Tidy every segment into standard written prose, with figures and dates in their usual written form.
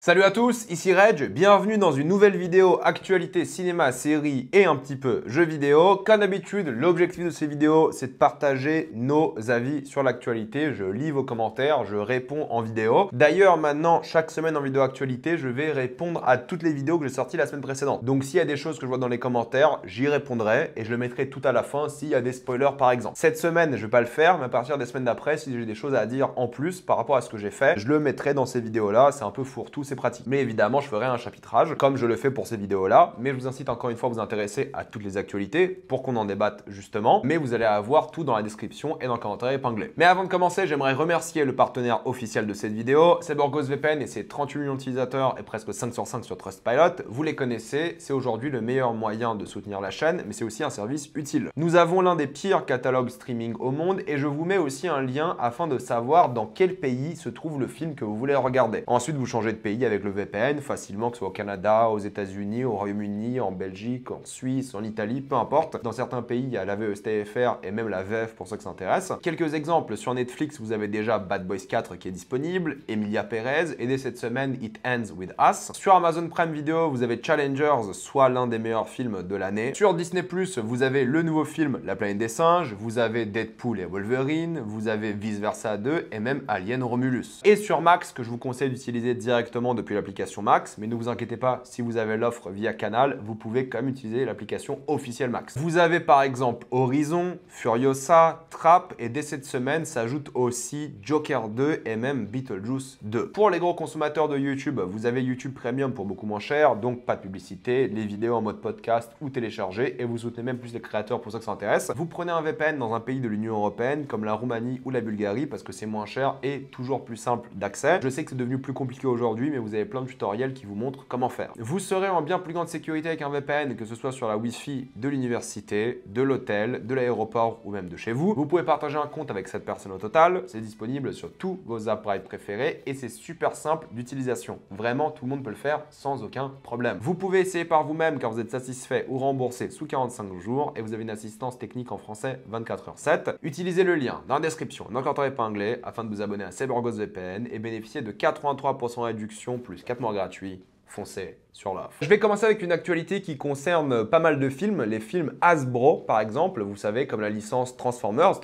Salut à tous, ici Reg, bienvenue dans une nouvelle vidéo actualité cinéma, série et un petit peu jeux vidéo. Comme d'habitude, l'objectif de ces vidéos, c'est de partager nos avis sur l'actualité. Je lis vos commentaires, je réponds en vidéo. D'ailleurs, maintenant, chaque semaine en vidéo actualité, je vais répondre à toutes les vidéos que j'ai sorties la semaine précédente. Donc s'il y a des choses que je vois dans les commentaires, j'y répondrai et je le mettrai tout à la fin s'il y a des spoilers par exemple. Cette semaine, je vais pas le faire, mais à partir des semaines d'après, si j'ai des choses à dire en plus par rapport à ce que j'ai fait, je le mettrai dans ces vidéos-là. C'est un peu fourre-tout, c'est pratique. Mais évidemment, je ferai un chapitrage comme je le fais pour ces vidéos-là. Mais je vous incite encore une fois à vous intéresser à toutes les actualités pour qu'on en débatte justement. Mais vous allez avoir tout dans la description et dans le commentaire épinglé. Mais avant de commencer, j'aimerais remercier le partenaire officiel de cette vidéo, c'est CyberGhostVPN et ses 38 millions d'utilisateurs et presque 5 sur 5 sur Trustpilot. Vous les connaissez, c'est aujourd'hui le meilleur moyen de soutenir la chaîne, mais c'est aussi un service utile. Nous avons l'un des pires catalogues streaming au monde et je vous mets aussi un lien afin de savoir dans quel pays se trouve le film que vous voulez regarder. Ensuite, vous changez de pays avec le VPN facilement, que ce soit au Canada, aux États-Unis, au Royaume-Uni, en Belgique, en Suisse, en Italie, peu importe. Dans certains pays, il y a la VSTFR et même la VF pour ceux qui s'intéressent. Quelques exemples, sur Netflix, vous avez déjà Bad Boys 4 qui est disponible, Emilia Perez, et dès cette semaine, It Ends With Us. Sur Amazon Prime Video, vous avez Challengers, soit l'un des meilleurs films de l'année. Sur Disney+, vous avez le nouveau film La Planète des Singes, vous avez Deadpool et Wolverine, vous avez Vice Versa 2 et même Alien Romulus. Et sur Max, que je vous conseille d'utiliser directement depuis l'application Max, mais ne vous inquiétez pas, si vous avez l'offre via Canal, vous pouvez quand même utiliser l'application officielle Max. Vous avez par exemple Horizon, Furiosa, Trap, et dès cette semaine s'ajoute aussi Joker 2 et même Beetlejuice 2. Pour les gros consommateurs de YouTube, vous avez YouTube Premium pour beaucoup moins cher, donc pas de publicité, les vidéos en mode podcast ou téléchargées, et vous soutenez même plus les créateurs pour ceux que ça intéresse. Vous prenez un VPN dans un pays de l'Union Européenne comme la Roumanie ou la Bulgarie parce que c'est moins cher et toujours plus simple d'accès. Je sais que c'est devenu plus compliqué aujourd'hui, mais vous avez plein de tutoriels qui vous montrent comment faire. Vous serez en bien plus grande sécurité avec un VPN, que ce soit sur la Wi-Fi de l'université, de l'hôtel, de l'aéroport ou même de chez vous. Vous pouvez partager un compte avec 7 personnes au total. C'est disponible sur tous vos appareils préférés et c'est super simple d'utilisation. Vraiment, tout le monde peut le faire sans aucun problème. Vous pouvez essayer par vous-même quand vous êtes satisfait ou remboursé sous 45 jours et vous avez une assistance technique en français 24h7. Utilisez le lien dans la description, dans le commentaire épinglé afin de vous abonner à CyberGhostVPN et bénéficier de 83% de réduction plus 4 mois gratuits. Foncez sur l'offre. Je vais commencer avec une actualité qui concerne pas mal de films, les films Hasbro par exemple, vous savez comme la licence Transformers,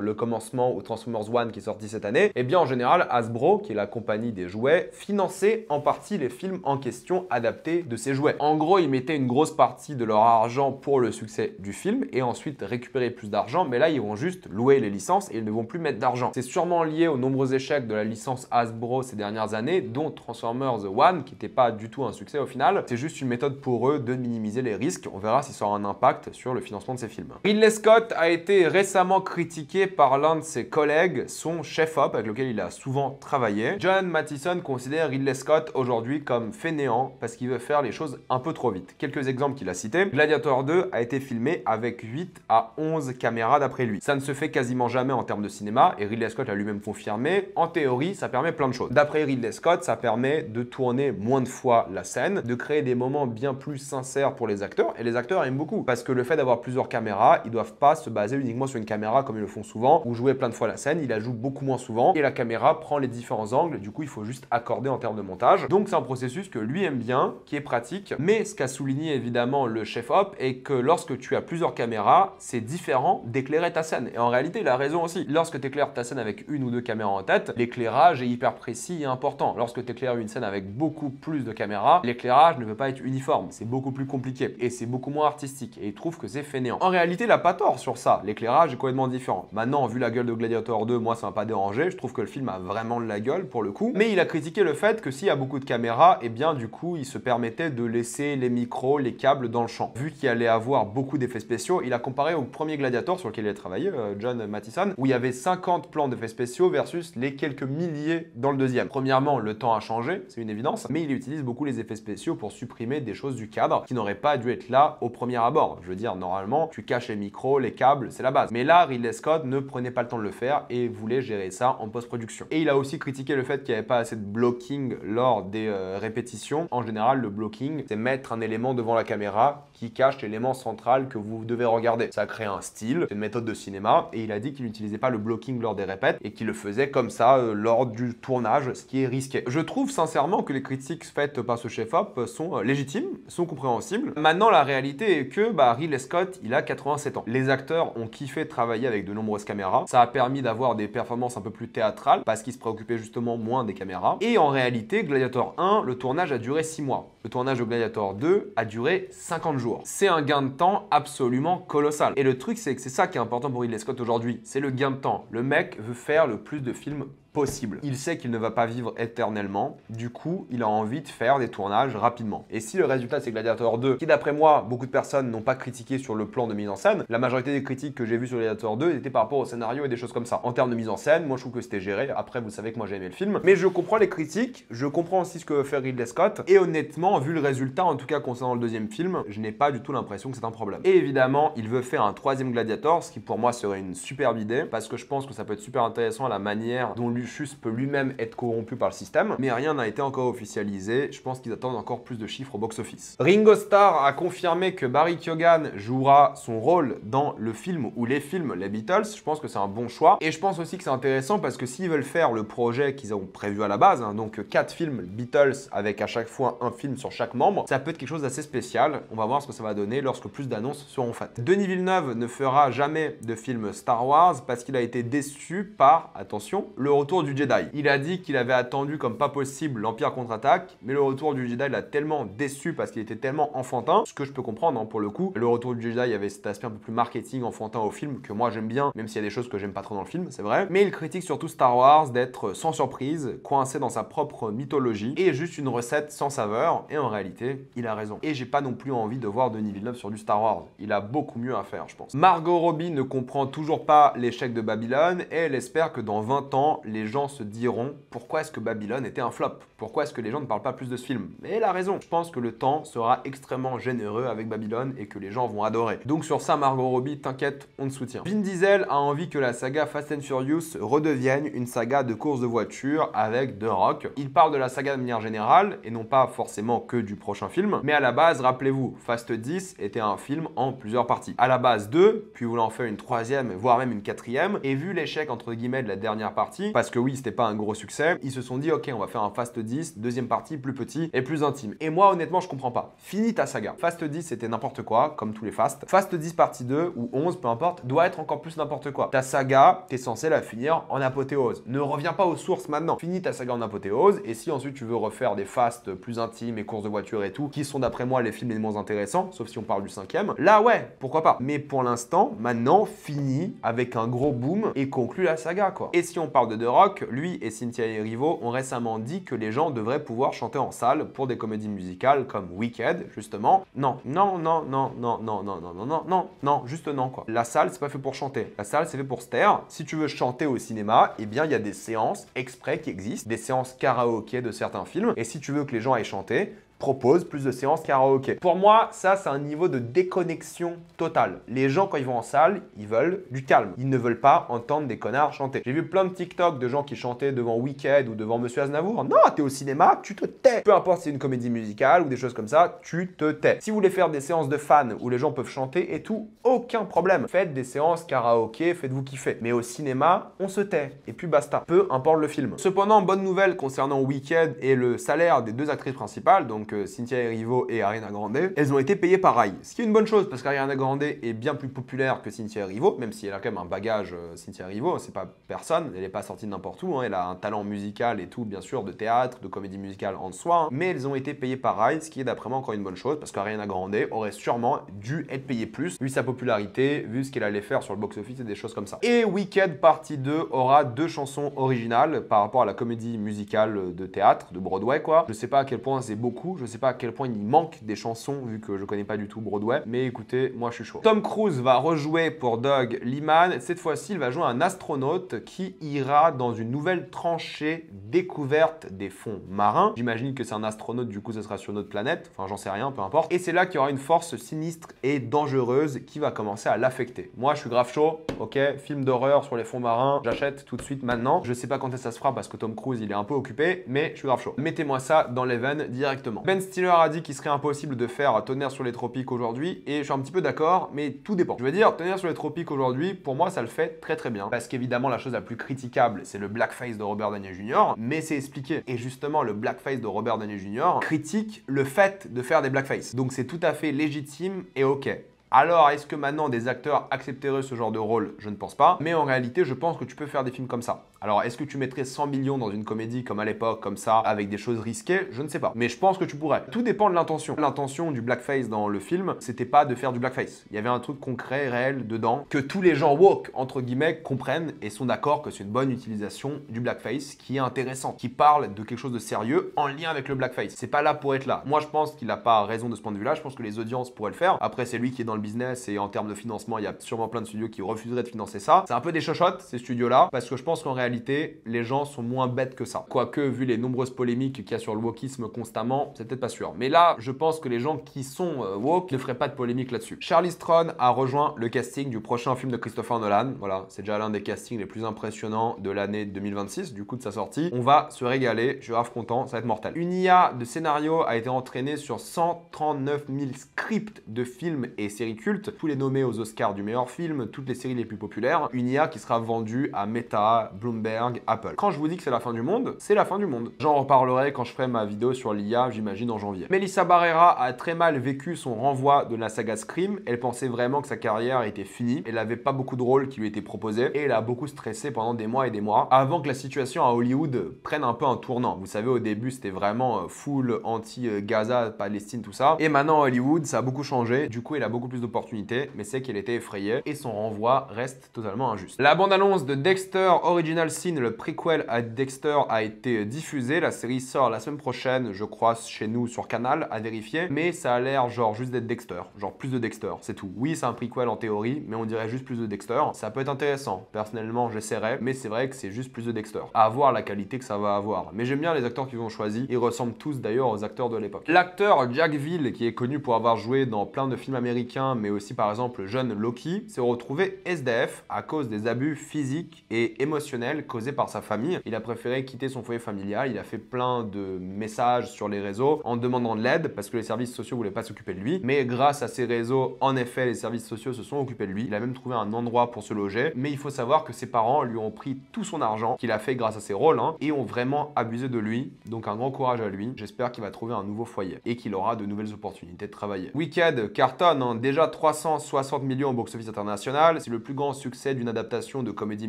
le commencement ou Transformers One qui est sorti cette année, et bien en général Hasbro, qui est la compagnie des jouets, finançait en partie les films en question adaptés de ces jouets. En gros, ils mettaient une grosse partie de leur argent pour le succès du film et ensuite récupérer plus d'argent, mais là ils vont juste louer les licences et ils ne vont plus mettre d'argent. C'est sûrement lié aux nombreux échecs de la licence Hasbro ces dernières années, dont Transformers One qui n'était pas du tout un succès au final. C'est juste une méthode pour eux de minimiser les risques. On verra si ça aura un impact sur le financement de ces films. Ridley Scott a été récemment critiqué par l'un de ses collègues, son chef-op avec lequel il a souvent travaillé. John Mathison considère Ridley Scott aujourd'hui comme fainéant parce qu'il veut faire les choses un peu trop vite. Quelques exemples qu'il a cités. Gladiator 2 a été filmé avec 8 à 11 caméras d'après lui. Ça ne se fait quasiment jamais en termes de cinéma et Ridley Scott a lui-même confirmé. En théorie, ça permet plein de choses. D'après Ridley Scott, ça permet de tourner moins de fois la scène, de créer des moments bien plus sincères pour les acteurs, et les acteurs aiment beaucoup, parce que le fait d'avoir plusieurs caméras, ils doivent pas se baser uniquement sur une caméra comme ils le font souvent, ou jouer plein de fois la scène, ils la jouent beaucoup moins souvent, et la caméra prend les différents angles, du coup il faut juste accorder en termes de montage. Donc c'est un processus que lui aime bien, qui est pratique, mais ce qu'a souligné évidemment le chef-op est que lorsque tu as plusieurs caméras, c'est différent d'éclairer ta scène, et en réalité il a raison aussi. Lorsque tu éclaires ta scène avec une ou deux caméras en tête, l'éclairage est hyper précis et important. Lorsque tu éclaires une scène avec beaucoup plus de caméras, l'éclairage ne veut pas être uniforme, c'est beaucoup plus compliqué et c'est beaucoup moins artistique et il trouve que c'est fainéant. En réalité, il n'a pas tort sur ça, l'éclairage est complètement différent. Maintenant, vu la gueule de Gladiator 2, moi ça m'a pas dérangé, je trouve que le film a vraiment de la gueule pour le coup, mais il a critiqué le fait que s'il y a beaucoup de caméras, et bien du coup, il se permettait de laisser les micros, les câbles dans le champ. Vu qu'il allait avoir beaucoup d'effets spéciaux, il a comparé au premier Gladiator sur lequel il a travaillé, John Mathison, où il y avait 50 plans d'effets spéciaux versus les quelques milliers dans le deuxième. Premièrement, le temps a changé, c'est une évidence, mais il utilise beaucoup les effets spéciaux pour supprimer des choses du cadre qui n'auraient pas dû être là au premier abord. Je veux dire, normalement, tu caches les micros, les câbles, c'est la base. Mais là, Ridley Scott ne prenait pas le temps de le faire et voulait gérer ça en post-production. Et il a aussi critiqué le fait qu'il n'y avait pas assez de blocking lors des répétitions. En général, le blocking, c'est mettre un élément devant la caméra qui cache l'élément central que vous devez regarder. Ça crée un style, c'est une méthode de cinéma, et il a dit qu'il n'utilisait pas le blocking lors des répètes et qu'il le faisait comme ça lors du tournage, ce qui est risqué. Je trouve sincèrement que les critiques faites par ce chef-op sont légitimes, sont compréhensibles. Maintenant, la réalité est que Ridley Scott, il a 87 ans. Les acteurs ont kiffé travailler avec de nombreuses caméras. Ça a permis d'avoir des performances un peu plus théâtrales parce qu'ils se préoccupaient justement moins des caméras. Et en réalité, Gladiator 1, le tournage a duré 6 mois. Le tournage de Gladiator 2 a duré 50 jours. C'est un gain de temps absolument colossal. Et le truc, c'est que c'est ça qui est important pour Ridley Scott aujourd'hui. C'est le gain de temps. Le mec veut faire le plus de films possible. Il sait qu'il ne va pas vivre éternellement, du coup, il a envie de faire des tournages rapidement. Et si le résultat c'est Gladiator 2, qui d'après moi, beaucoup de personnes n'ont pas critiqué sur le plan de mise en scène, la majorité des critiques que j'ai vues sur Gladiator 2 étaient par rapport au scénario et des choses comme ça. En termes de mise en scène, moi je trouve que c'était géré. Après, vous savez que moi j'ai aimé le film, mais je comprends les critiques, je comprends aussi ce que veut faire Ridley Scott, et honnêtement, vu le résultat, en tout cas concernant le deuxième film, je n'ai pas du tout l'impression que c'est un problème. Et évidemment, il veut faire un troisième Gladiator, ce qui pour moi serait une superbe idée, parce que je pense que ça peut être super intéressant à la manière dont Lucius peut lui-même être corrompu par le système, mais rien n'a été encore officialisé. Je pense qu'ils attendent encore plus de chiffres au box-office. Ringo Starr a confirmé que Barry Keoghan jouera son rôle dans le film ou les films Les Beatles. Je pense que c'est un bon choix. Et je pense aussi que c'est intéressant parce que s'ils veulent faire le projet qu'ils ont prévu à la base, donc 4 films Beatles avec à chaque fois un film sur chaque membre, ça peut être quelque chose d'assez spécial. On va voir ce que ça va donner lorsque plus d'annonces seront faites. Denis Villeneuve ne fera jamais de film Star Wars parce qu'il a été déçu par, attention, le retour du Jedi. Il a dit qu'il avait attendu comme pas possible l'Empire contre-attaque, mais le retour du Jedi l'a tellement déçu parce qu'il était tellement enfantin, ce que je peux comprendre pour le coup. Le retour du Jedi avait cet aspect un peu plus marketing enfantin au film que moi j'aime bien, même s'il y a des choses que j'aime pas trop dans le film, c'est vrai. Mais il critique surtout Star Wars d'être sans surprise, coincé dans sa propre mythologie et juste une recette sans saveur. Et en réalité, il a raison. Et j'ai pas non plus envie de voir Denis Villeneuve sur du Star Wars. Il a beaucoup mieux à faire, je pense. Margot Robbie ne comprend toujours pas l'échec de Babylone et elle espère que dans 20 ans, les gens se diront pourquoi est-ce que Babylone était un flop? Pourquoi est-ce que les gens ne parlent pas plus de ce film? Mais elle a raison. Je pense que le temps sera extrêmement généreux avec Babylone et que les gens vont adorer. Donc sur ça, Margot Robbie, t'inquiète, on te soutient. Vin Diesel a envie que la saga Fast and Furious redevienne une saga de course de voiture avec The Rock. Il parle de la saga de manière générale et non pas forcément que du prochain film. Mais à la base, rappelez-vous, Fast 10 était un film en plusieurs parties. À la base 2, puis voulant en faire une troisième, voire même une quatrième. Et vu l'échec entre guillemets de la dernière partie, parce que oui, c'était pas un gros succès, ils se sont dit ok, on va faire un Fast 10, deuxième partie plus petit et plus intime. Et moi honnêtement je comprends pas. Finis ta saga. Fast 10 c'était n'importe quoi, comme tous les Fast. Fast 10 partie 2 ou 11, peu importe, doit être encore plus n'importe quoi. Ta saga, t'es censé la finir en apothéose. Ne reviens pas aux sources maintenant. Finis ta saga en apothéose et si ensuite tu veux refaire des Fast plus intimes et courses de voiture et tout, qui sont d'après moi les films les moins intéressants, sauf si on parle du cinquième, là ouais, pourquoi pas. Mais pour l'instant, maintenant, finis avec un gros boom et conclue la saga quoi. Et si on parle de The Rock, lui et Cynthia Erivo ont récemment dit que les gens devraient pouvoir chanter en salle pour des comédies musicales comme Wicked, justement. Non, non, non, non, non, non, non, non, non, non, non, non, juste non, quoi. La salle, c'est pas fait pour chanter. La salle, c'est fait pour se taire. Si tu veux chanter au cinéma, eh bien, il y a des séances exprès qui existent, des séances karaoké de certains films. Et si tu veux que les gens aillent chanter, propose plus de séances karaoké. Pour moi, ça, c'est un niveau de déconnexion totale. Les gens, quand ils vont en salle, ils veulent du calme. Ils ne veulent pas entendre des connards chanter. J'ai vu plein de TikTok de gens qui chantaient devant Wicked ou devant Monsieur Aznavour. Non, t'es au cinéma, tu te tais. Peu importe si c'est une comédie musicale ou des choses comme ça, tu te tais. Si vous voulez faire des séances de fans où les gens peuvent chanter et tout, aucun problème. Faites des séances karaoké, faites-vous kiffer. Mais au cinéma, on se tait. Et puis basta. Peu importe le film. Cependant, bonne nouvelle concernant Wicked et le salaire des deux actrices principales, donc Cynthia Erivo et Ariana Grande, elles ont été payées pareil. Ce qui est une bonne chose parce qu'Ariana Grande est bien plus populaire que Cynthia Erivo, même si elle a quand même un bagage Cynthia Erivo, c'est pas personne, elle n'est pas sortie de n'importe où, elle a un talent musical et tout, bien sûr, de théâtre, de comédie musicale en soi, mais elles ont été payées pareil, ce qui est d'après moi encore une bonne chose parce qu'Ariana Grande aurait sûrement dû être payée plus, vu sa popularité, vu ce qu'elle allait faire sur le box-office et des choses comme ça. Et Wicked partie 2 aura 2 chansons originales par rapport à la comédie musicale de théâtre, de Broadway quoi. Je sais pas à quel point c'est beaucoup, Je sais pas à quel point il manque des chansons vu que je connais pas du tout Broadway. Mais écoutez, moi je suis chaud. Tom Cruise va rejouer pour Doug Liman. Cette fois-ci, il va jouer un astronaute qui ira dans une nouvelle tranchée découverte des fonds marins. J'imagine que c'est un astronaute, du coup, ce sera sur notre planète. Enfin, j'en sais rien, peu importe. Et c'est là qu'il y aura une force sinistre et dangereuse qui va commencer à l'affecter. Moi, je suis grave chaud. Ok, film d'horreur sur les fonds marins. J'achète tout de suite maintenant. Je sais pas quand est-ce que ça se fera parce que Tom Cruise, il est un peu occupé, mais je suis grave chaud. Mettez-moi ça dans les veines directement. Ben Stiller a dit qu'il serait impossible de faire Tonnerre sur les tropiques aujourd'hui et je suis un petit peu d'accord, mais tout dépend. Je veux dire, Tonnerre sur les tropiques aujourd'hui, pour moi, ça le fait très très bien. Parce qu'évidemment, la chose la plus critiquable, c'est le blackface de Robert Downey Jr., mais c'est expliqué. Et justement, le blackface de Robert Downey Jr. critique le fait de faire des blackface. Donc c'est tout à fait légitime et ok. Alors, est-ce que maintenant des acteurs accepteraient ce genre de rôle? Je ne pense pas. Mais en réalité, je pense que tu peux faire des films comme ça. Alors, est-ce que tu mettrais 100 millions dans une comédie comme à l'époque, comme ça, avec des choses risquées? Je ne sais pas. Mais je pense que tu pourrais. Tout dépend de l'intention. L'intention du blackface dans le film, c'était pas de faire du blackface. Il y avait un truc concret, réel, dedans, que tous les gens woke, entre guillemets, comprennent et sont d'accord que c'est une bonne utilisation du blackface qui est intéressante, qui parle de quelque chose de sérieux en lien avec le blackface. C'est pas là pour être là. Moi, je pense qu'il n'a pas raison de ce point de vue-là. Je pense que les audiences pourraient le faire. Après, c'est lui qui est dans le business et en termes de financement, il y a sûrement plein de studios qui refuseraient de financer ça. C'est un peu des chochottes, ces studios-là, parce que je pense qu'en réalité, les gens sont moins bêtes que ça. Quoique, vu les nombreuses polémiques qu'il y a sur le wokisme constamment, c'est peut-être pas sûr. Mais là, je pense que les gens qui sont woke ne feraient pas de polémique là-dessus. Charlize Theron a rejoint le casting du prochain film de Christopher Nolan. Voilà, c'est déjà l'un des castings les plus impressionnants de l'année 2026, du coup de sa sortie. On va se régaler, je suis grave content, ça va être mortel. Une IA de scénario a été entraînée sur 139 000 scripts de films et séries cultes, tous les nommés aux Oscars du meilleur film, toutes les séries les plus populaires. Une IA qui sera vendue à Meta, Bloomberg, Apple. Quand je vous dis que c'est la fin du monde, c'est la fin du monde. J'en reparlerai quand je ferai ma vidéo sur l'IA, j'imagine en janvier. Melissa Barrera a très mal vécu son renvoi de la saga Scream. Elle pensait vraiment que sa carrière était finie. Elle n'avait pas beaucoup de rôles qui lui étaient proposés et elle a beaucoup stressé pendant des mois et des mois avant que la situation à Hollywood prenne un peu un tournant. Vous savez, au début, c'était vraiment full anti-Gaza, Palestine, tout ça. Et maintenant, à Hollywood, ça a beaucoup changé. Du coup, elle a beaucoup plus d'opportunités, mais c'est qu'elle était effrayée et son renvoi reste totalement injuste. La bande-annonce de Dexter Original Sin, le prequel à Dexter, a été diffusée. La série sort la semaine prochaine, je crois, chez nous sur Canal, à vérifier. Mais ça a l'air genre juste d'être Dexter, genre plus de Dexter, c'est tout. Oui, c'est un prequel en théorie, mais on dirait juste plus de Dexter. Ça peut être intéressant. Personnellement, j'essaierai, mais c'est vrai que c'est juste plus de Dexter. À voir la qualité que ça va avoir. Mais j'aime bien les acteurs qu'ils ont choisis. Ils ressemblent tous d'ailleurs aux acteurs de l'époque. L'acteur Jack Ville, qui est connu pour avoir joué dans plein de films américains, mais aussi par exemple le jeune Loki, s'est retrouvé SDF à cause des abus physiques et émotionnels causés par sa famille. Il a préféré quitter son foyer familial, il a fait plein de messages sur les réseaux en demandant de l'aide parce que les services sociaux voulaient pas s'occuper de lui. Mais grâce à ces réseaux, en effet, les services sociaux se sont occupés de lui. Il a même trouvé un endroit pour se loger. Mais il faut savoir que ses parents lui ont pris tout son argent qu'il a fait grâce à ses rôles et ont vraiment abusé de lui. Donc un grand courage à lui. J'espère qu'il va trouver un nouveau foyer et qu'il aura de nouvelles opportunités de travailler. Wicked cartonne, déjà 360 millions au box-office international. C'est le plus grand succès d'une adaptation de comédie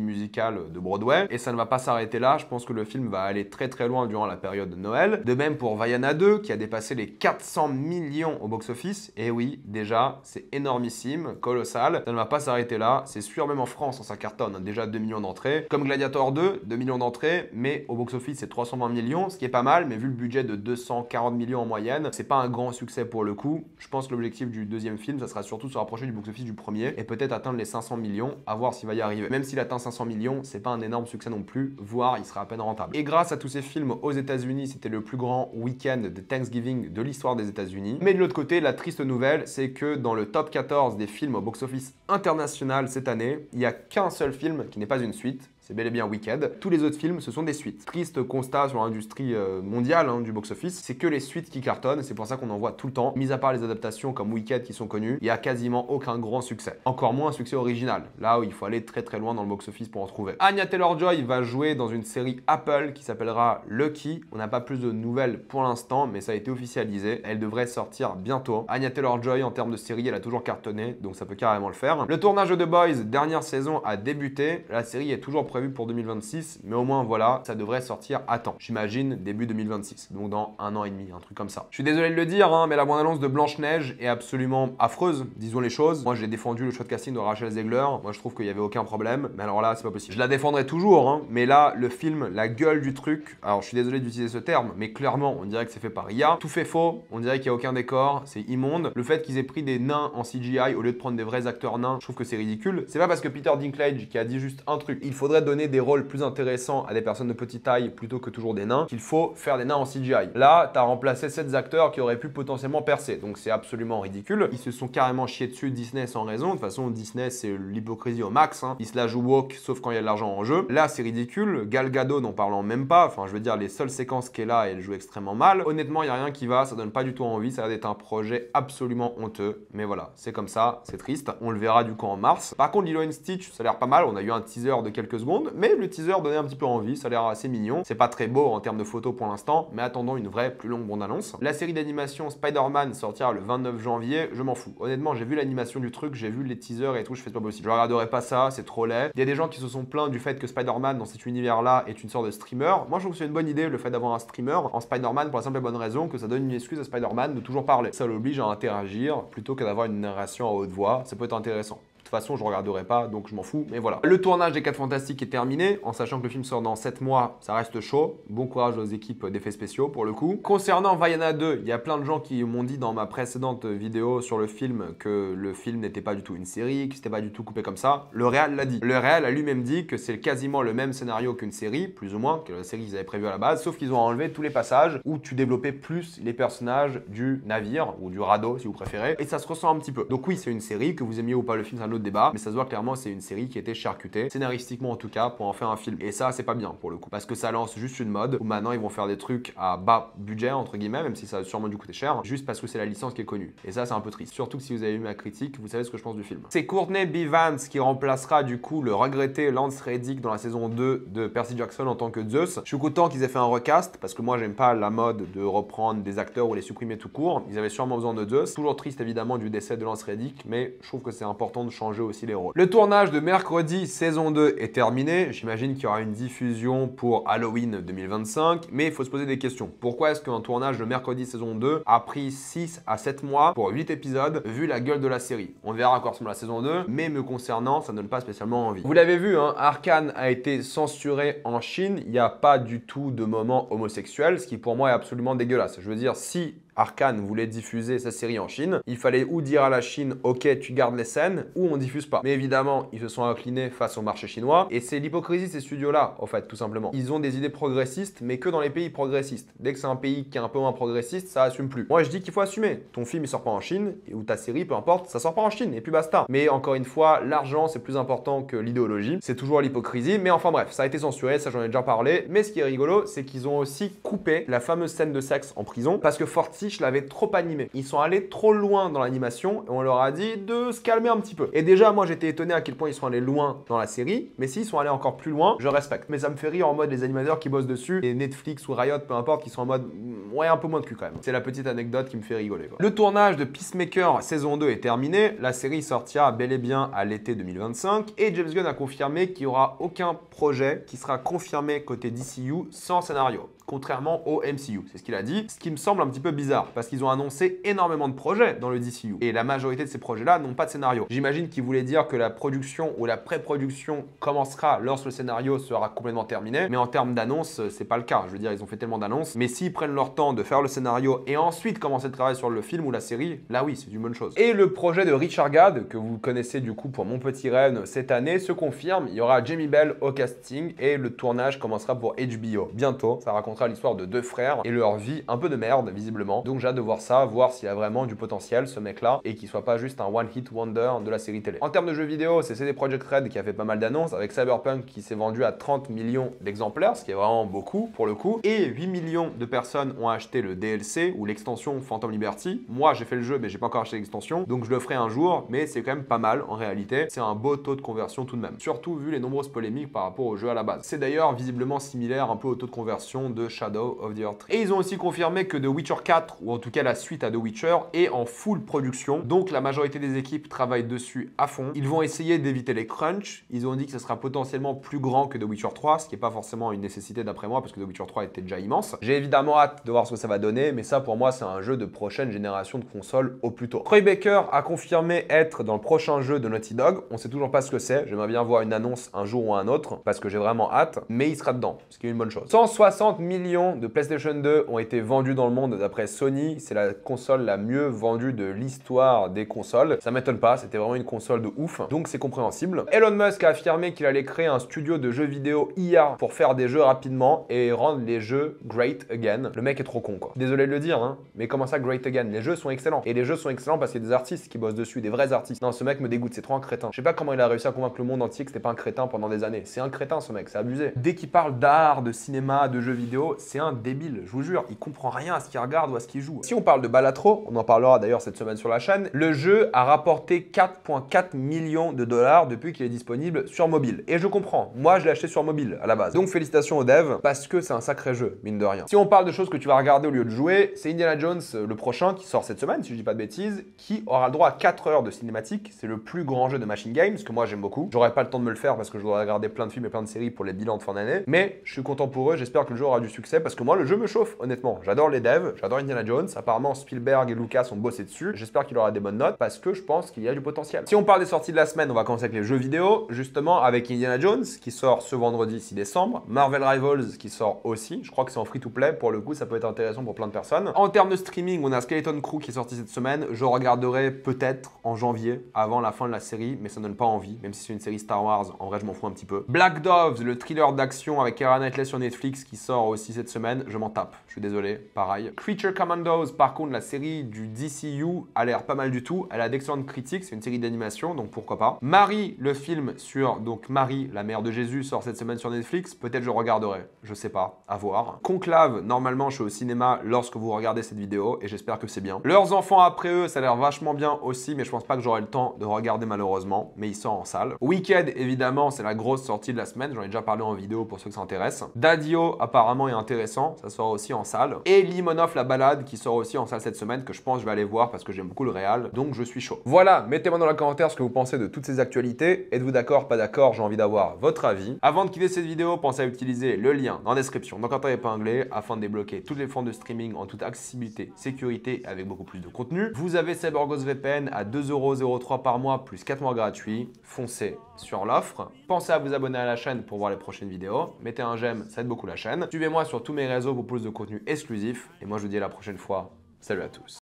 musicale de Broadway. Et ça ne va pas s'arrêter là. Je pense que le film va aller très très loin durant la période de Noël. De même pour Vaiana 2 qui a dépassé les 400 millions au box-office. Et oui, déjà, c'est énormissime, colossal. Ça ne va pas s'arrêter là. C'est sûr, même en France, ça cartonne. Déjà 2 millions d'entrées. Comme Gladiator 2, 2 millions d'entrées. Mais au box-office, c'est 320 millions, ce qui est pas mal. Mais vu le budget de 240 millions en moyenne, c'est pas un grand succès pour le coup. Je pense que l'objectif du deuxième film, ça sera surtout se rapprocher du box-office du premier et peut-être atteindre les 500 millions, à voir s'il va y arriver. Même s'il atteint 500 millions, c'est pas un énorme succès non plus, voire il sera à peine rentable. Et grâce à tous ces films aux États-Unis, c'était le plus grand week-end de Thanksgiving de l'histoire des États-Unis. Mais de l'autre côté, la triste nouvelle, c'est que dans le top 14 des films au box-office international cette année, il n'y a qu'un seul film qui n'est pas une suite. C'est bel et bien Wicked. Tous les autres films, ce sont des suites. Triste constat sur l'industrie mondiale du box-office, c'est que les suites qui cartonnent, c'est pour ça qu'on en voit tout le temps. Mis à part les adaptations comme Wicked qui sont connues, il n'y a quasiment aucun grand succès. Encore moins un succès original, là où il faut aller très très loin dans le box-office pour en trouver. Anya Taylor-Joy va jouer dans une série Apple qui s'appellera Lucky. On n'a pas plus de nouvelles pour l'instant, mais ça a été officialisé. Elle devrait sortir bientôt. Anya Taylor-Joy, en termes de série, elle a toujours cartonné, donc ça peut carrément le faire. Le tournage de The Boys, dernière saison, a débuté. La série est toujours prévu pour 2026, mais au moins voilà, ça devrait sortir à temps. J'imagine début 2026, donc dans 1 an et demi, un truc comme ça. Je suis désolé de le dire, hein, mais la bande-annonce de Blanche-Neige est absolument affreuse, disons les choses. Moi, j'ai défendu le choix de casting de Rachel Zegler. Moi, je trouve qu'il n'y avait aucun problème, mais alors là, c'est pas possible. Je la défendrai toujours, hein, mais là, le film, la gueule du truc, alors je suis désolé d'utiliser ce terme, mais clairement, on dirait que c'est fait par IA. Tout fait faux, on dirait qu'il n'y a aucun décor, c'est immonde. Le fait qu'ils aient pris des nains en CGI au lieu de prendre des vrais acteurs nains, je trouve que c'est ridicule. C'est pas parce que Peter Dinklage qui a dit juste un truc, il faudrait donner des rôles plus intéressants à des personnes de petite taille plutôt que toujours des nains, qu'il faut faire des nains en CGI. Là, t'as remplacé 7 acteurs qui auraient pu potentiellement percer, donc c'est absolument ridicule. Ils se sont carrément chiés dessus Disney sans raison. De toute façon, Disney, c'est l'hypocrisie au max, hein. Ils se la jouent woke, sauf quand il y a de l'argent en jeu. Là, c'est ridicule. Gal Gadot, n'en parlant même pas. Enfin, je veux dire, les seules séquences qu'elle a, elle joue extrêmement mal. Honnêtement, il n'y a rien qui va, ça donne pas du tout envie. Ça va être un projet absolument honteux. Mais voilà, c'est comme ça, c'est triste. On le verra du coup en mars. Par contre, Lilo & Stitch, ça a l'air pas mal. On a eu un teaser de quelques secondes, mais le teaser donnait un petit peu envie. Ça a l'air assez mignon. C'est pas très beau en termes de photos pour l'instant, mais attendons une vraie, plus longue bande-annonce. La série d'animation Spider-Man sortira le 29 janvier. Je m'en fous. Honnêtement, j'ai vu l'animation du truc, j'ai vu les teasers et tout, je fais c'est pas possible. Je regarderai pas ça, c'est trop laid. Il y a des gens qui se sont plaints du fait que Spider-Man dans cet univers-là est une sorte de streamer. Moi, je trouve que c'est une bonne idée le fait d'avoir un streamer en Spider-Man pour la simple et bonne raison que ça donne une excuse à Spider-Man de toujours parler. Ça l'oblige à interagir plutôt que d'avoir une narration à haute voix. Ça peut être intéressant. De toute façon, je regarderai pas, donc je m'en fous, mais voilà. Le tournage des 4 Fantastiques est terminé, en sachant que le film sort dans 7 mois, ça reste chaud. Bon courage aux équipes d'effets spéciaux pour le coup. Concernant Vaiana 2, il y a plein de gens qui m'ont dit dans ma précédente vidéo sur le film que le film n'était pas du tout une série, que c'était pas du tout coupé comme ça. Le réal l'a dit. Le réal a lui-même dit que c'est quasiment le même scénario qu'une série, plus ou moins, que la série qu'ils avaient prévue à la base, sauf qu'ils ont enlevé tous les passages où tu développais plus les personnages du navire, ou du radeau si vous préférez, et ça se ressent un petit peu. Donc oui, c'est une série, que vous aimiez ou pas le film, c'est un autre débat, mais ça se voit clairement, c'est une série qui était charcutée, scénaristiquement en tout cas, pour en faire un film. Et ça, c'est pas bien pour le coup, parce que ça lance juste une mode où maintenant ils vont faire des trucs à bas budget, entre guillemets, même si ça a sûrement dû coûter cher, juste parce que c'est la licence qui est connue. Et ça, c'est un peu triste. Surtout que si vous avez eu ma critique, vous savez ce que je pense du film. C'est Courtney B. Vance qui remplacera du coup le regretté Lance Reddick dans la saison 2 de Percy Jackson en tant que Zeus. Je suis content qu'ils aient fait un recast, parce que moi, j'aime pas la mode de reprendre des acteurs ou les supprimer tout court. Ils avaient sûrement besoin de Zeus. Toujours triste évidemment du décès de Lance Reddick, mais je trouve que c'est important de changer aussi les rôles. Le tournage de Mercredi saison 2 est terminé. J'imagine qu'il y aura une diffusion pour Halloween 2025, mais il faut se poser des questions. Pourquoi est-ce qu'un tournage de Mercredi saison 2 a pris 6 à 7 mois pour 8 épisodes, vu la gueule de la série? On verra à quoi ressemble la saison 2, mais me concernant, ça ne donne pas spécialement envie. Vous l'avez vu, hein, Arcane a été censuré en Chine. Il n'y a pas du tout de moment homosexuel, ce qui pour moi est absolument dégueulasse. Je veux dire, si Arcane voulait diffuser sa série en Chine, il fallait ou dire à la Chine « Ok, tu gardes les scènes » ou on diffuse pas. Mais évidemment, ils se sont inclinés face au marché chinois et c'est l'hypocrisie de ces studios-là, en fait, tout simplement. Ils ont des idées progressistes, mais que dans les pays progressistes. Dès que c'est un pays qui est un peu moins progressiste, ça assume plus. Moi, je dis qu'il faut assumer. Ton film, il sort pas en Chine, ou ta série, peu importe, ça sort pas en Chine, et puis basta. Mais encore une fois, l'argent, c'est plus important que l'idéologie. C'est toujours l'hypocrisie, mais enfin bref, ça a été censuré, ça j'en ai déjà parlé. Mais ce qui est rigolo, c'est qu'ils ont aussi coupé la fameuse scène de sexe en prison, parce que Forti l'avait trop animé. Ils sont allés trop loin dans l'animation et on leur a dit de se calmer un petit peu. Et déjà, moi, j'étais étonné à quel point ils sont allés loin dans la série, mais s'ils sont allés encore plus loin, je respecte. Mais ça me fait rire en mode les animateurs qui bossent dessus, et Netflix ou Riot, peu importe, qui sont en mode ouais, un peu moins de cul quand même. C'est la petite anecdote qui me fait rigoler, quoi. Le tournage de Peacemaker saison 2 est terminé. La série sortira bel et bien à l'été 2025 et James Gunn a confirmé qu'il n'y aura aucun projet qui sera confirmé côté DCU sans scénario, contrairement au MCU. C'est ce qu'il a dit, ce qui me semble un petit peu bizarre parce qu'ils ont annoncé énormément de projets dans le DCU et la majorité de ces projets-là n'ont pas de scénario. J'imagine qu'il voulait dire que la production ou la pré-production commencera lorsque le scénario sera complètement terminé, mais en termes d'annonces, c'est pas le cas. Je veux dire, ils ont fait tellement d'annonces, mais s'ils prennent leur temps de faire le scénario et ensuite commencer le travail sur le film ou la série, là oui, c'est une bonne chose. Et le projet de Richard Gad, que vous connaissez du coup pour Mon Petit Reine cette année, se confirme. Il y aura Jamie Bell au casting et le tournage commencera pour HBO bientôt. Ça racontera l'histoire de deux frères et leur vie un peu de merde visiblement. Donc j'ai hâte de voir ça, voir s'il y a vraiment du potentiel ce mec-là et qu'il soit pas juste un one-hit wonder de la série télé. En termes de jeux vidéo, c'est CD Projekt Red qui a fait pas mal d'annonces avec Cyberpunk qui s'est vendu à 30 millions d'exemplaires, ce qui est vraiment beaucoup pour le coup. Et 8 millions de personnes ont acheté le DLC ou l'extension Phantom Liberty. Moi j'ai fait le jeu mais j'ai pas encore acheté l'extension, donc je le ferai un jour, mais c'est quand même pas mal en réalité. C'est un beau taux de conversion tout de même, surtout vu les nombreuses polémiques par rapport au jeu à la base. C'est d'ailleurs visiblement similaire un peu au taux de conversion de The Shadow of the Earth. Et ils ont aussi confirmé que The Witcher 4, ou en tout cas la suite à The Witcher, est en full production. Donc la majorité des équipes travaillent dessus à fond. Ils vont essayer d'éviter les crunchs. Ils ont dit que ce sera potentiellement plus grand que The Witcher 3, ce qui n'est pas forcément une nécessité d'après moi, parce que The Witcher 3 était déjà immense. J'ai évidemment hâte de voir ce que ça va donner, mais ça pour moi c'est un jeu de prochaine génération de consoles au plus tôt. Troy Baker a confirmé être dans le prochain jeu de Naughty Dog. On sait toujours pas ce que c'est. J'aimerais bien voir une annonce un jour ou un autre, parce que j'ai vraiment hâte, mais il sera dedans, ce qui est une bonne chose. 160 millions de PlayStation 2 ont été vendus dans le monde d'après Sony. C'est la console la mieux vendue de l'histoire des consoles. Ça m'étonne pas, c'était vraiment une console de ouf, donc c'est compréhensible. Elon Musk a affirmé qu'il allait créer un studio de jeux vidéo IA pour faire des jeux rapidement et rendre les jeux great again. Le mec est trop con quoi. Désolé de le dire, hein, mais comment ça great again? Les jeux sont excellents. Et les jeux sont excellents parce qu'il y a des artistes qui bossent dessus, des vrais artistes. Non, ce mec me dégoûte, c'est trop un crétin. Je sais pas comment il a réussi à convaincre le monde entier que c'était pas un crétin pendant des années. C'est un crétin ce mec, c'est abusé. Dès qu'il parle d'art, de cinéma, de jeux vidéo, c'est un débile, je vous jure. Il comprend rien à ce qu'il regarde ou à ce qu'il joue. Si on parle de Balatro, on en parlera d'ailleurs cette semaine sur la chaîne, le jeu a rapporté 4,4 millions de dollars depuis qu'il est disponible sur mobile. Et je comprends, moi je l'ai acheté sur mobile à la base. Donc félicitations aux devs parce que c'est un sacré jeu, mine de rien. Si on parle de choses que tu vas regarder au lieu de jouer, c'est Indiana Jones, le prochain, qui sort cette semaine, si je dis pas de bêtises, qui aura le droit à 4 heures de cinématique. C'est le plus grand jeu de Machine Games, que moi j'aime beaucoup. J'aurais pas le temps de me le faire parce que je dois regarder plein de films et plein de séries pour les bilans de fin d'année. Mais je suis content pour eux, j'espère que le jeu aura du succès parce que moi le jeu me chauffe, honnêtement. J'adore les devs, j'adore Indiana Jones. Apparemment Spielberg et Lucas ont bossé dessus. J'espère qu'il aura des bonnes notes parce que je pense qu'il y a du potentiel. Si on parle des sorties de la semaine, on va commencer avec les jeux vidéo, justement avec Indiana Jones qui sort ce vendredi 6 décembre, Marvel Rivals qui sort aussi, je crois que c'est en free-to-play, pour le coup ça peut être intéressant pour plein de personnes. En termes de streaming, on a Skeleton Crew qui est sorti cette semaine, je regarderai peut-être en janvier, avant la fin de la série, mais ça ne donne pas envie, même si c'est une série Star Wars, en vrai je m'en fous un petit peu. Black Doves, le thriller d'action avec Keira Knightley sur Netflix qui sort aussi cette semaine, je m'en tape, je suis désolé, pareil. Creature Commandos, par contre la série du DCU a l'air pas mal du tout, elle a d'excellentes critiques, c'est une série d'animation, donc pourquoi pas. Marie, le film sur, donc Marie, la mère de Jésus, sort cette semaine sur Netflix, peut-être je regarderai, je sais pas, à voir. Conclave, normalement je suis au cinéma lorsque vous regardez cette vidéo, et j'espère que c'est bien. Leurs enfants après eux, ça a l'air vachement bien aussi, mais je pense pas que j'aurai le temps de regarder malheureusement, mais il sort en salle. Wicked, évidemment, c'est la grosse sortie de la semaine, j'en ai déjà parlé en vidéo pour ceux que ça intéresse. Daddio, apparemment, est intéressant, ça sort aussi en salle. Et Limonov, la balade, qui sort aussi en salle cette semaine, que je pense que je vais aller voir parce que j'aime beaucoup le réal, donc je suis chaud. Voilà, mettez-moi dans les commentaires ce que vous pensez de toutes ces actualités. Êtes-vous d'accord, pas d'accord? J'ai envie d'avoir votre avis. Avant de quitter cette vidéo, pensez à utiliser le lien dans la description, dans le commentaire épinglé, afin de débloquer toutes les formes de streaming en toute accessibilité, sécurité et avec beaucoup plus de contenu. Vous avez CyberGhost VPN à 2,03 € par mois, plus 4 mois gratuits. Foncez sur l'offre. Pensez à vous abonner à la chaîne pour voir les prochaines vidéos. Mettez un j'aime, ça aide beaucoup la chaîne. Suivez-moi sur tous mes réseaux pour plus de contenu exclusif. Et moi, je vous dis à la prochaine fois. Salut à tous.